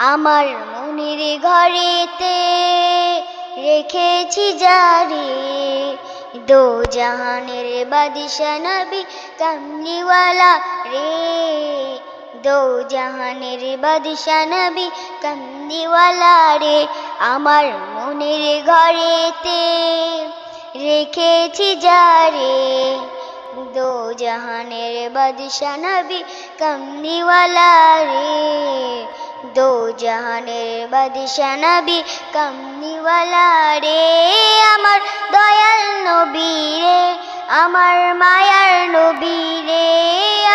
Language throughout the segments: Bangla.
আমার মনের ঘরেতে রেখেছি যারে, দো জাহানের বাদশা নবী কামলিওয়ালা রে, দো জাহানের বাদশা নবী কামলিওয়ালা রে। আমার মনের ঘরেতে রেখেছি যারে, দো জাহানের বাদশা নবী কামলিওয়ালা রে, দো জাহানের বাদশা নবী কামলিওয়ালা রে। আমার দয়াল নবী রে, আমার মায়ার নবী রে,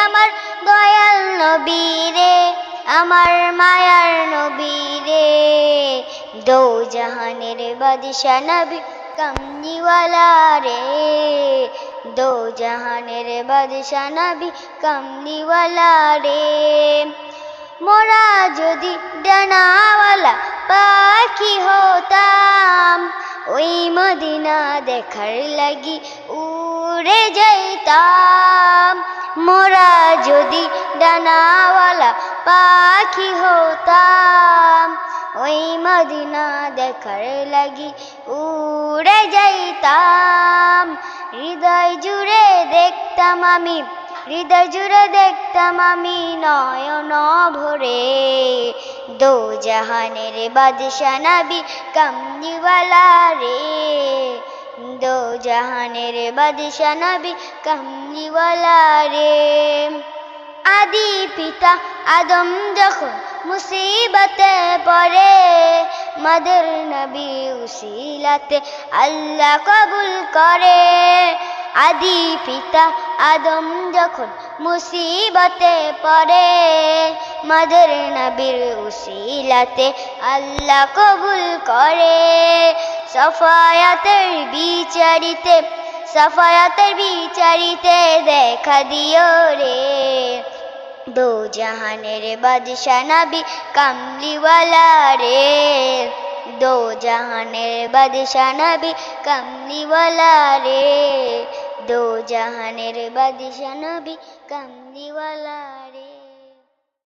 আমার দয়াল নবী রে, আমার মায়ার নবী রে, দো জাহানের বাদশা নবী কামলিওয়ালা রে, দো জাহানের বাদশা নবী কামলিওয়ালা রে। মোরা যদি ডানাওয়ালা পাখি হতাম, ওই মদিনা দেখার লাগি উড়ে যাইতাম। মোরা যদি ডানাওয়ালা পাখি হতাম, ওই মদিনা দেখার লাগি উড়ে যাইতাম। হৃদয় জুড়ে দেখতাম আমি, হৃদয় জুড়ে দেখতাম আমি নয়ন ভরে, দো জাহানের বাদশা নবী কামলিওয়ালা রে, দো জাহানের বাদশা নবী কামলিওয়ালা রে। আদি পিতা আদম যখন মুসিবতে পড়ে, মদর নবী উসিলাতে আল্লাহ কবুল করে। আদি পিতা আদম যখন মুসিবতে পড়ে, মদর নবীর উসিলাতে আল্লাহ কবুল করে। সফায়াতের বিচারিতে, সফায়াতের বিচারিতে দেখা দিও রে, দো জাহানের বাদশা নবী কামলিওয়ালা রে, দো জাহানের বাদশা নবী কামলিওয়ালা রে, দো জাহানের বাদশা নবী কামলিওয়ালা রে।